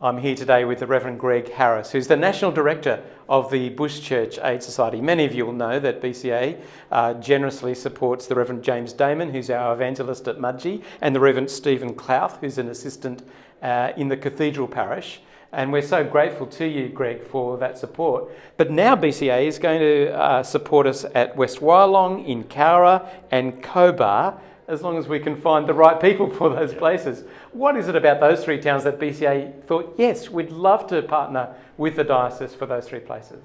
I'm here today with the Reverend Greg Harris, who's the National Director of the Bush Church Aid Society. Many of you will know that BCA generously supports the Reverend James Damon, who's our evangelist at Mudgee, and the Reverend Stephen Clouth, who's an assistant in the Cathedral Parish. And we're so grateful to you, Greg, for that support. But now BCA is going to support us at West Wyalong, in Cowra and Cobar, as long as we can find the right people for those places. What is it about those three towns that BCA thought, yes, we'd love to partner with the diocese for those three places?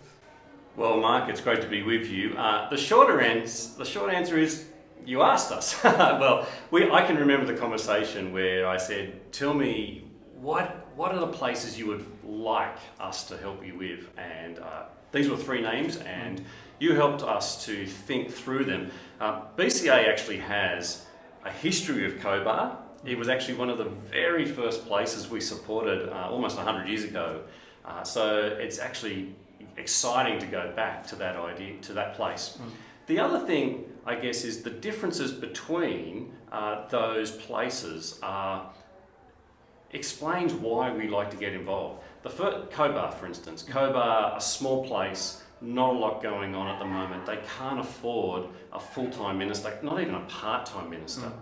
Well, Mark, it's great to be with you. The short answer is you asked us. Well, I can remember the conversation where I said, tell me, what are the places you would like us to help you with? And these were three names, and you helped us to think through them. BCA actually has a history of Cobar. It was actually one of the very first places we supported almost 100 years ago. So it's actually exciting to go back to that idea, to that place. The other thing, I guess, is the differences between those places explains why we like to get involved. Cobar, for instance. Cobar, a small place, not a lot going on at the moment. They can't afford a full-time minister, not even a part-time minister.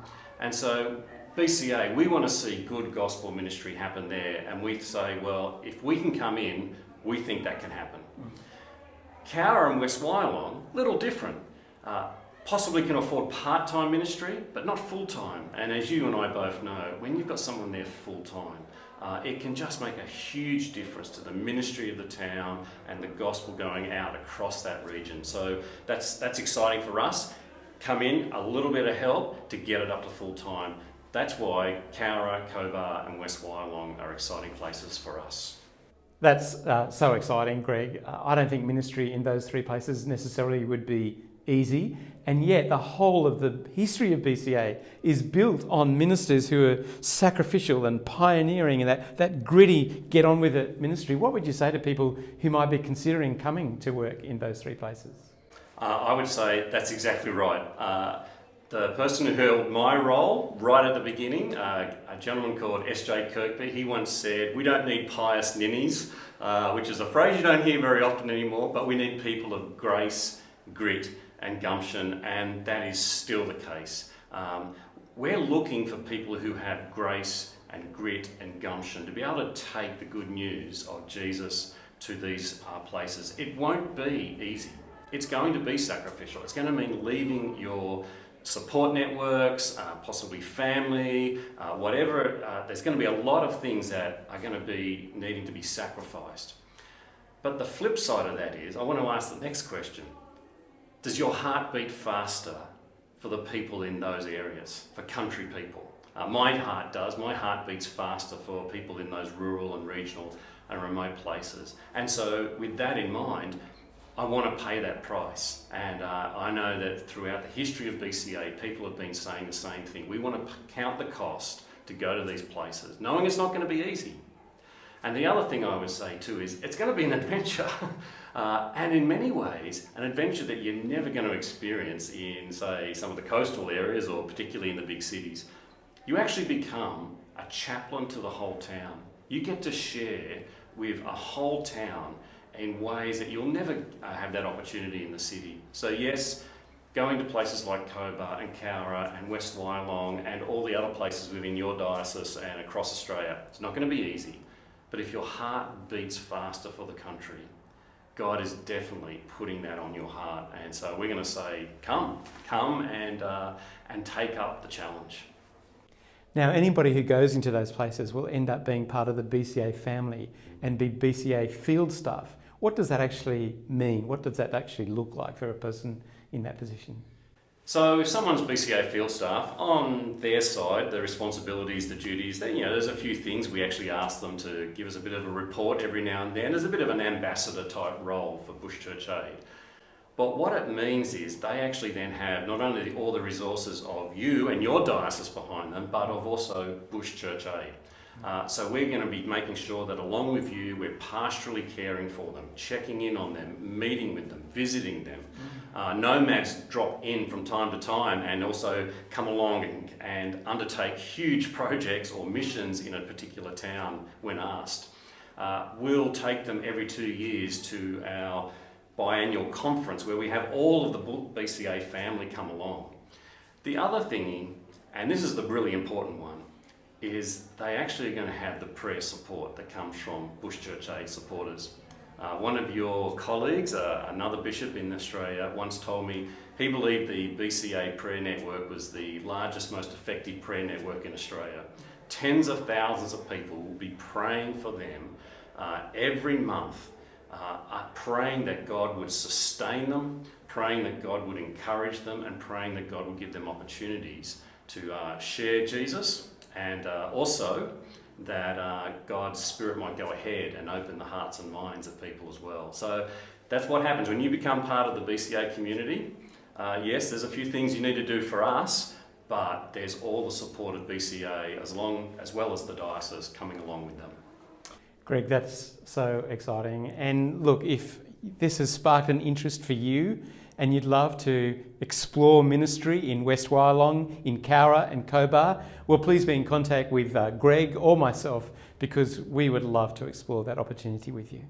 And so BCA, we want to see good gospel ministry happen there, and we say, well, if we can come in, we think that can happen. Cowra and West Wyalong, little different. Possibly can afford part-time ministry, but not full-time. And as you and I both know, when you've got someone there full-time, it can just make a huge difference to the ministry of the town and the gospel going out across that region. So that's exciting for us. Come in, a little bit of help to get it up to full-time. That's why Cowra, Cobar and West Wyalong are exciting places for us. That's so exciting, Greg. I don't think ministry in those three places necessarily would be easy, and yet the whole of the history of BCA is built on ministers who are sacrificial and pioneering and that gritty, get on with it ministry. What would you say to people who might be considering coming to work in those three places? I would say that's exactly right. The person who held my role right at the beginning, a gentleman called S.J. Kirkby, he once said, we don't need pious ninnies, which is a phrase you don't hear very often anymore, but we need people of grace, grit and gumption, and that is still the case. We're looking for people who have grace and grit and gumption to be able to take the good news of Jesus to these places. It won't be easy. It's going to be sacrificial. It's going to mean leaving your support networks, possibly family, whatever. There's going to be a lot of things that are going to be needing to be sacrificed. But the flip side of that is, I want to ask the next question. Does your heart beat faster for the people in those areas, for country people? My heart does. My heart beats faster for people in those rural and regional and remote places. And so with that in mind, I want to pay that price. And I know that throughout the history of BCA, people have been saying the same thing. We want to count the cost to go to these places, knowing it's not going to be easy. And the other thing I would say too is it's going to be an adventure. And in many ways, an adventure that you're never going to experience in, say, some of the coastal areas or particularly in the big cities. You actually become a chaplain to the whole town. You get to share with a whole town in ways that you'll never have that opportunity in the city. So yes, going to places like Cobar and Cowra and West Wyalong and all the other places within your diocese and across Australia, it's not going to be easy. But if your heart beats faster for the country, God is definitely putting that on your heart. And so we're going to say, come and take up the challenge. Now, anybody who goes into those places will end up being part of the BCA family and be BCA field staff. What does that actually mean? What does that actually look like for a person in that position? So if someone's BCA field staff, on their side, the responsibilities, the duties, there's a few things we actually ask them to give us a bit of a report every now and then. There's a bit of an ambassador type role for Bush Church Aid. But what it means is they actually then have not only all the resources of you and your diocese behind them, but of also Bush Church Aid. So we're going to be making sure that along with you, we're pastorally caring for them, checking in on them, meeting with them, visiting them. Nomads drop in from time to time and also come along and undertake huge projects or missions in a particular town when asked. we'll take them every 2 years to our biannual conference where we have all of the BCA family come along. The other thing, and this is the really important one, is they actually are going to have the prayer support that comes from Bush Church Aid supporters. One of your colleagues, another bishop in Australia, once told me he believed the BCA prayer network was the largest, most effective prayer network in Australia. Tens of thousands of people will be praying for them every month, praying that God would sustain them, praying that God would encourage them, and praying that God would give them opportunities to share Jesus, and also that God's Spirit might go ahead and open the hearts and minds of people as well. So that's what happens when you become part of the BCA community. Yes, there's a few things you need to do for us, but there's all the support of BCA as well as the diocese coming along with them. Greg, that's so exciting. And look, if this has sparked an interest for you and you'd love to explore ministry in West Wyalong, in Cowra and Cobar, well, please be in contact with Greg or myself, because we would love to explore that opportunity with you.